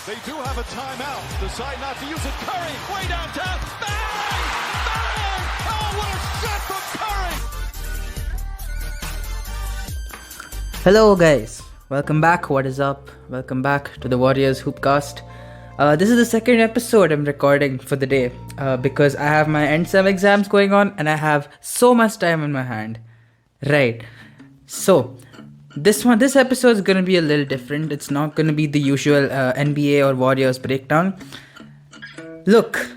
They do have a timeout. Decide not to use it. Curry, way downtown. Bang! Bang! Oh, what a shot from Curry! Hello guys, welcome back. What is up? Welcome back to the Warriors Hoopcast. This is the second episode I'm recording for the day because I have my end sem exams going on and I have so much time in my hand. Right. So this episode is going to be a little different. It's not going to be the usual NBA or Warriors breakdown. Look,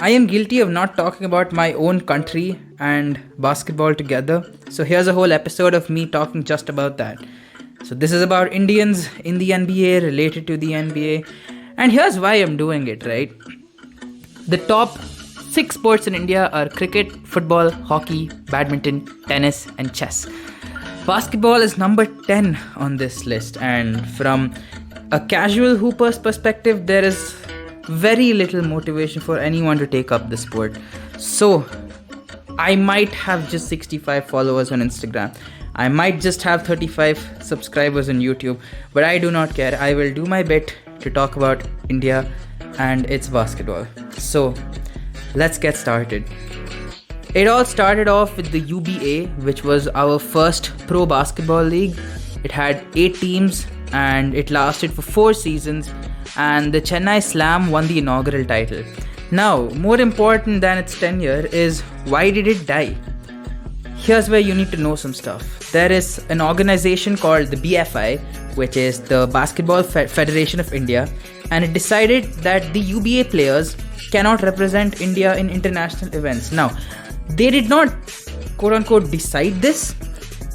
I am guilty of not talking about my own country and basketball together. So here's a whole episode of me talking just about that. So this is about Indians in the NBA, related to the NBA. And here's why I'm doing it, right? The top 6 sports in India are cricket, football, hockey, badminton, tennis, and chess. Basketball is number 10 on this list. And from a casual hooper's perspective, there is very little motivation for anyone to take up the sport. So I might have just 65 followers on Instagram. I might just have 35 subscribers on YouTube, but I do not care. I will do my bit to talk about India and its basketball. So let's get started. It all started off with the UBA, which was our first pro basketball league. It had 8 teams and it lasted for 4 seasons, and the Chennai Slam won the inaugural title. Now, more important than its tenure is, why did it die? Here's where you need to know some stuff. There is an organization called the BFI, which is the Basketball Federation of India, and it decided that the UBA players cannot represent India in international events. Now, they did not quote-unquote decide this,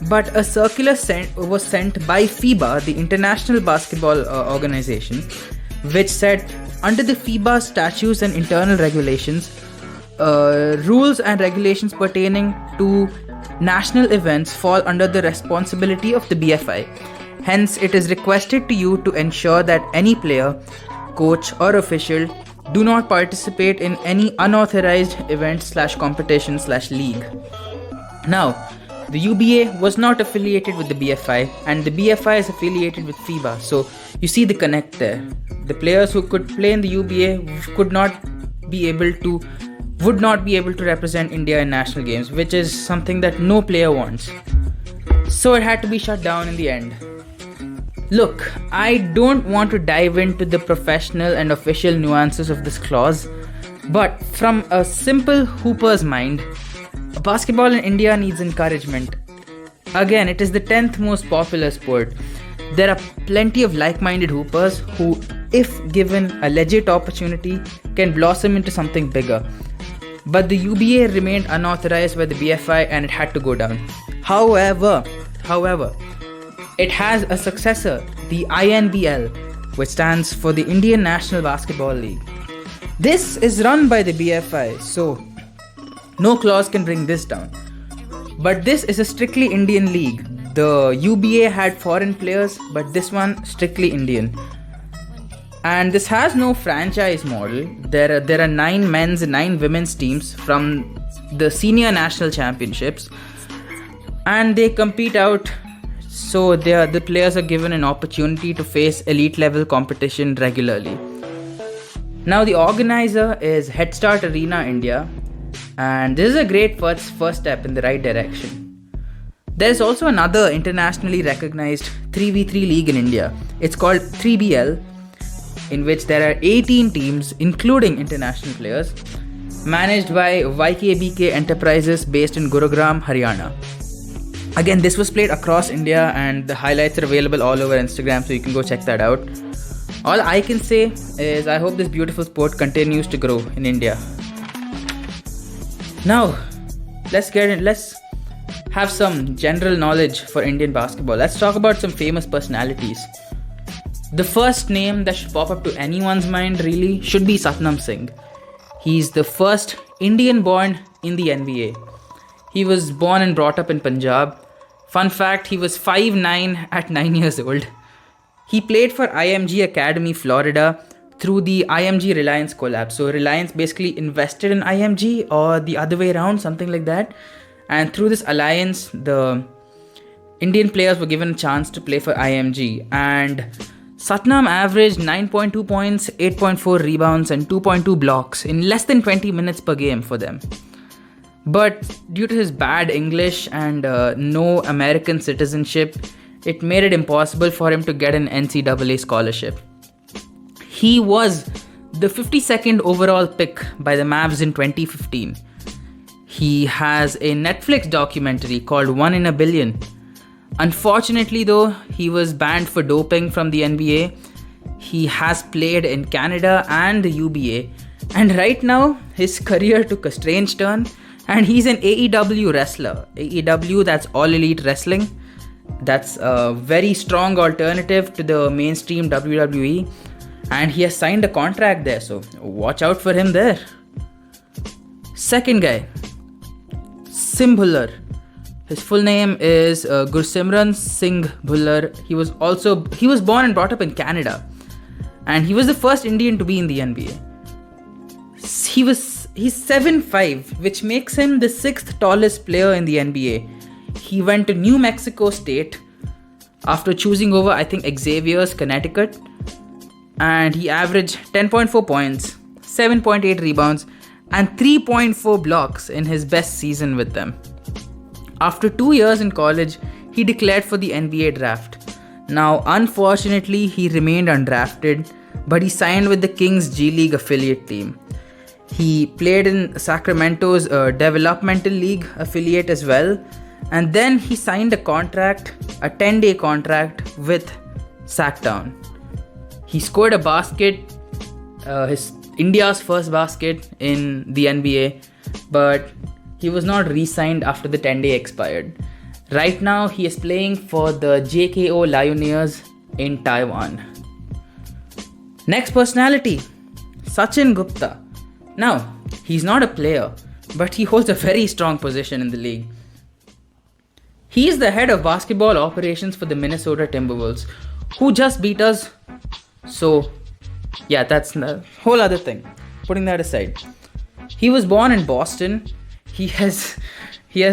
but a circular was sent by FIBA, the International Basketball Organization, which said, under the FIBA statutes and internal regulations, rules and regulations pertaining to national events fall under the responsibility of the BFI. Hence, it is requested to you to ensure that any player, coach or official do not participate in any unauthorized event/competition/league. Now, the UBA was not affiliated with the BFI, and the BFI is affiliated with FIBA. So you see the connect there. The players who could play in the UBA would not be able to represent India in national games, which is something that no player wants. So it had to be shut down in the end. Look, I don't want to dive into the professional and official nuances of this clause, but from a simple hooper's mind, basketball in India needs encouragement. Again, it is the 10th most popular sport. There are plenty of like-minded hoopers who, if given a legit opportunity, can blossom into something bigger. But the UBA remained unauthorized by the BFI and it had to go down. However, it has a successor, the INBL, which stands for the Indian National Basketball League. This is run by the BFI, so no clause can bring this down. But this is a strictly Indian league. The UBA had foreign players, but this one strictly Indian. And this has no franchise model. There are 9 men's and 9 women's teams from the senior national championships, and they compete out. So the players are given an opportunity to face elite level competition regularly. Now the organizer is Head Start Arena India, and this is a great first step in the right direction. There is also another internationally recognized 3v3 league in India. It's called 3BL, in which there are 18 teams, including international players, managed by YKBK Enterprises based in Gurugram, Haryana. Again, this was played across India and the highlights are available all over Instagram, so you can go check that out. All I can say is I hope this beautiful sport continues to grow in India. Now, let's have some general knowledge for Indian basketball. Let's talk about some famous personalities. The first name that should pop up to anyone's mind really should be Satnam Singh. He's the first Indian born in the NBA. He was born and brought up in Punjab. Fun fact, he was 5'9" at 9 years old. He played for IMG Academy, Florida through the IMG Reliance collab. So Reliance basically invested in IMG or the other way around, something like that. And through this alliance, the Indian players were given a chance to play for IMG. And Satnam averaged 9.2 points, 8.4 rebounds and 2.2 blocks in less than 20 minutes per game for them. But due to his bad English and no American citizenship, it made it impossible for him to get an NCAA scholarship. He was the 52nd overall pick by the Mavs in 2015. He has a Netflix documentary called 1 in a Billion. Unfortunately though, he was banned for doping from the NBA. He has played in Canada and the UBA. And right now, his career took a strange turn and he's an AEW wrestler. AEW, that's All Elite Wrestling. That's a very strong alternative to the mainstream WWE. And he has signed a contract there, so watch out for him there. Second guy, Sim Bhullar. His full name is Gursimran Singh Bhullar. He was born and brought up in Canada. And he was the first Indian to be in the NBA. He's 7'5", which makes him the 6th tallest player in the NBA. He went to New Mexico State after choosing over, I think, Xavier's, Connecticut. And he averaged 10.4 points, 7.8 rebounds, and 3.4 blocks in his best season with them. After 2 years in college, he declared for the NBA draft. Now, unfortunately, he remained undrafted, but he signed with the Kings G League affiliate team. He played in Sacramento's developmental league affiliate as well. And then he signed a 10-day contract with Sacktown. He scored a basket, his India's first basket in the NBA, but he was not re-signed after the 10-day expired. Right now, he is playing for the JKO Lioneers in Taiwan. Next personality, Sachin Gupta. Now, he's not a player, but he holds a very strong position in the league. He is the head of basketball operations for the Minnesota Timberwolves, who just beat us. So, yeah, that's a whole other thing. Putting that aside. He was born in Boston. He has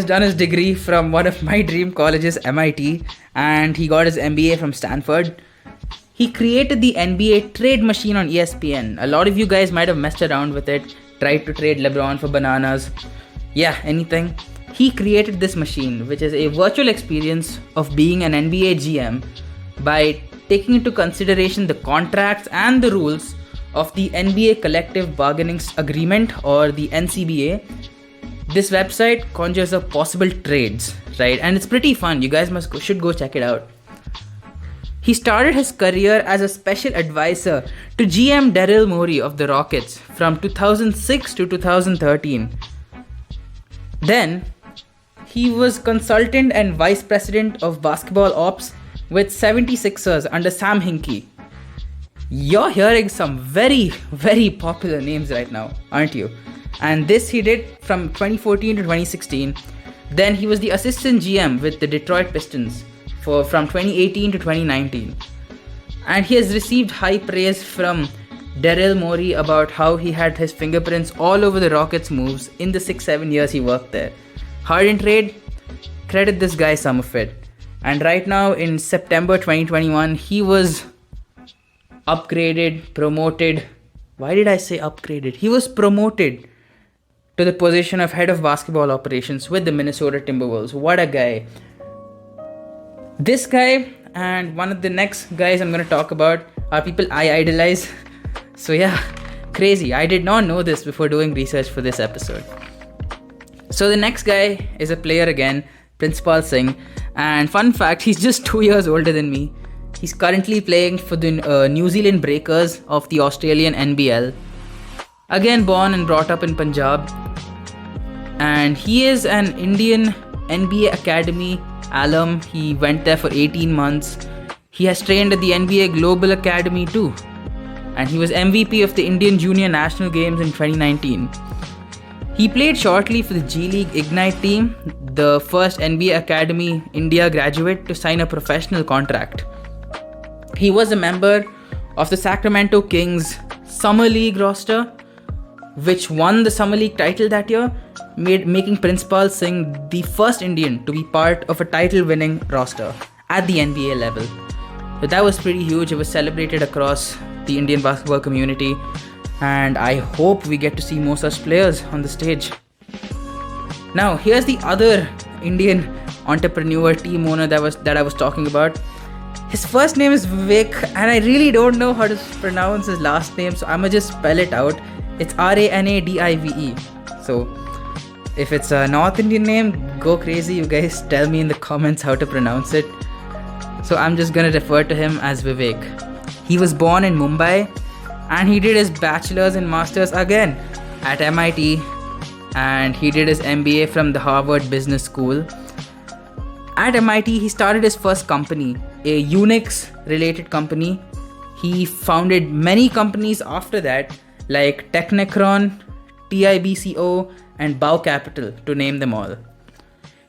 done his degree from one of my dream colleges, MIT, and he got his MBA from Stanford. He created the NBA trade machine on ESPN. A lot of you guys might have messed around with it, tried to trade LeBron for bananas. Yeah, anything. He created this machine, which is a virtual experience of being an NBA GM by taking into consideration the contracts and the rules of the NBA Collective Bargaining Agreement, or the NCBA. This website conjures up possible trades, right? And it's pretty fun. You guys should go check it out. He started his career as a special advisor to GM Daryl Morey of the Rockets from 2006 to 2013. Then, he was consultant and vice president of basketball ops with 76ers under Sam Hinkie. You're hearing some very, very popular names right now, aren't you? And this he did from 2014 to 2016. Then he was the assistant GM with the Detroit Pistons from 2018 to 2019. And he has received high praise from Daryl Morey about how he had his fingerprints all over the Rockets' moves in the 6-7 years he worked there. Hard in trade, credit this guy some of it. And right now in September 2021, he was upgraded, promoted. Why did I say upgraded? He was promoted to the position of head of basketball operations with the Minnesota Timberwolves. What a guy. This guy and one of the next guys I'm going to talk about are people I idolize. So yeah, crazy. I did not know this before doing research for this episode. So the next guy is a player again, Princepal Singh. And fun fact, he's just 2 years older than me. He's currently playing for the New Zealand Breakers of the Australian NBL. Again, born and brought up in Punjab. And he is an Indian NBA Academy alum. He went there for 18 months. He has trained at the NBA Global Academy too. And he was MVP of the Indian Junior National Games in 2019. He played shortly for the G League Ignite team, the first NBA Academy India graduate to sign a professional contract. He was a member of the Sacramento Kings Summer League roster, which won the Summer League title that year, making Princepal Singh the first Indian to be part of a title-winning roster at the NBA level. So that was pretty huge. It was celebrated across the Indian basketball community, and I hope we get to see more such players on the stage. Now, here's the other Indian entrepreneur, team owner that I was talking about. His first name is Vivek, and I really don't know how to pronounce his last name, so I'ma just spell it out. It's Ranadive. So, if it's a North Indian name, go crazy. You guys tell me in the comments how to pronounce it. So I'm just gonna refer to him as Vivek. He was born in Mumbai, and he did his bachelor's and master's again at MIT, and he did his MBA from the Harvard Business School. At MIT, he started his first company, a Unix related company. He founded many companies after that, like Technicron, TIBCO, and Bow Capital, to name them all.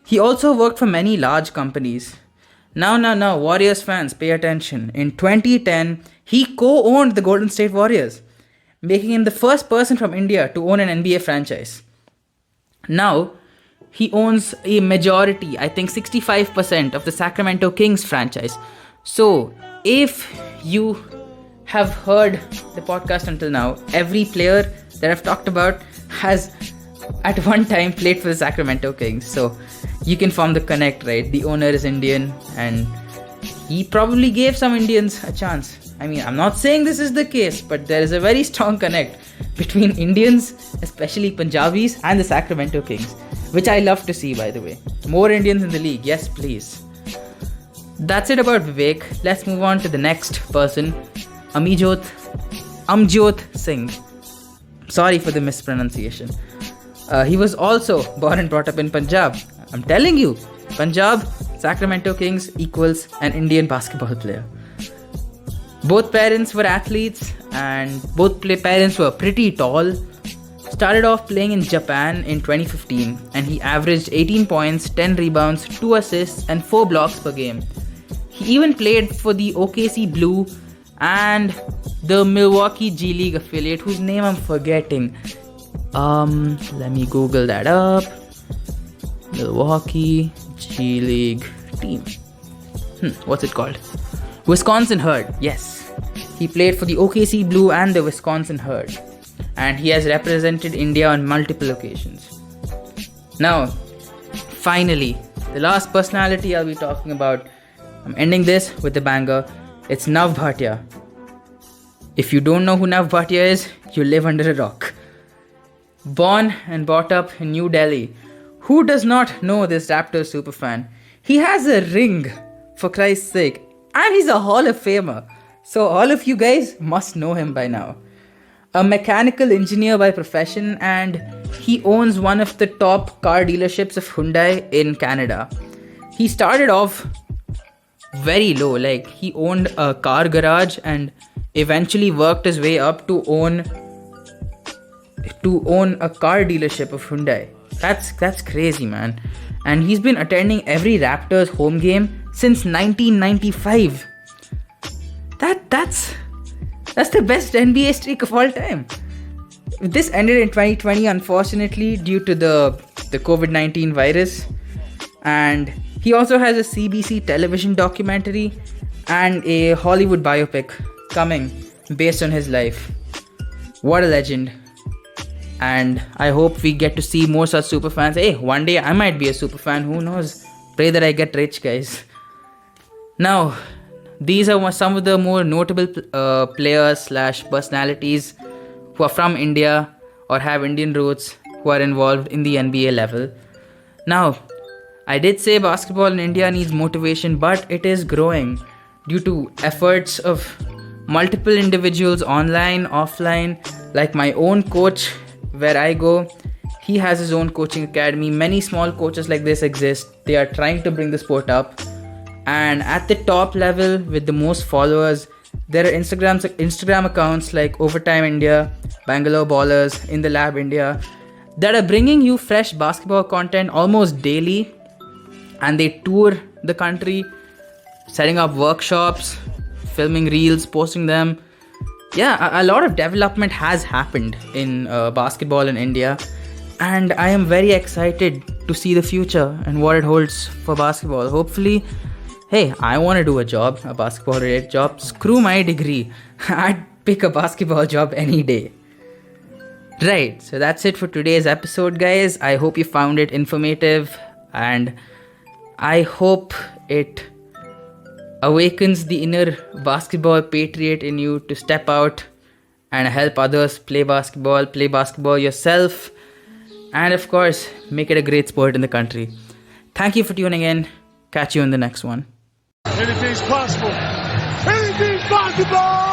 He also worked for many large companies. Now, Warriors fans, pay attention. In 2010, he co-owned the Golden State Warriors, making him the first person from India to own an NBA franchise. Now, he owns a majority, I think 65% of the Sacramento Kings franchise. So, if you have heard the podcast until now, every player that I've talked about has at one time played for the Sacramento Kings. So, you can form the connect, right? The owner is Indian, and he probably gave some Indians a chance. I mean, I'm not saying this is the case, but there is a very strong connect between Indians, especially Punjabis, and the Sacramento Kings, which I love to see, by the way. More Indians in the league, yes please. That's it about Vivek. Let's move on to the next person, Amjot Singh. Sorry for the mispronunciation. He was also born and brought up in Punjab. I'm telling you, Punjab, Sacramento Kings equals an Indian basketball player. Both parents were athletes, and both parents were pretty tall. Started off playing in Japan in 2015, and he averaged 18 points, 10 rebounds, 2 assists, and 4 blocks per game. He even played for the OKC Blue and the Milwaukee G League affiliate, whose name I'm forgetting. Let me Google that up. Milwaukee G League team. What's it called? Wisconsin Herd. Yes. He played for the OKC Blue and the Wisconsin Herd. And he has represented India on multiple occasions. Now, finally, the last personality I'll be talking about. I'm ending this with a banger. It's Nav Bhatia. If you don't know who Nav Bhatia is, you live under a rock. Born and brought up in New Delhi. Who does not know this Raptors superfan? He has a ring, for Christ's sake. And he's a Hall of Famer. So all of you guys must know him by now. A mechanical engineer by profession, and he owns one of the top car dealerships of Hyundai in Canada. He started off very low, like he owned a car garage and eventually worked his way up to own a car dealership of Hyundai. That's crazy, man. And he's been attending every Raptors home game since 1995. That's the best NBA streak of all time. This ended in 2020, unfortunately, due to the COVID-19 virus. And he also has a CBC television documentary and a Hollywood biopic coming based on his life. What a legend. And I hope we get to see more such superfans. Hey, one day I might be a superfan, who knows? Pray that I get rich, guys. Now, these are some of the more notable players / personalities who are from India or have Indian roots who are involved in the NBA level. Now, I did say basketball in India needs motivation, but it is growing due to efforts of multiple individuals online, offline, like my own coach where I go. He has his own coaching academy. Many small coaches like this exist. They are trying to bring the sport up. And at the top level with the most followers, there are Instagram accounts like Overtime India, Bangalore Ballers, In The Lab India, that are bringing you fresh basketball content almost daily. And they tour the country, setting up workshops, filming reels, posting them. Yeah, a lot of development has happened in basketball in India. And I am very excited to see the future and what it holds for basketball. Hopefully, hey, I want to do a job, a basketball related job. Screw my degree. I'd pick a basketball job any day. Right, so that's it for today's episode, guys. I hope you found it informative and I hope it awakens the inner basketball patriot in you to step out and help others play basketball yourself, and of course, make it a great sport in the country. Thank you for tuning in. Catch you in the next one. Anything's possible. Anything's possible.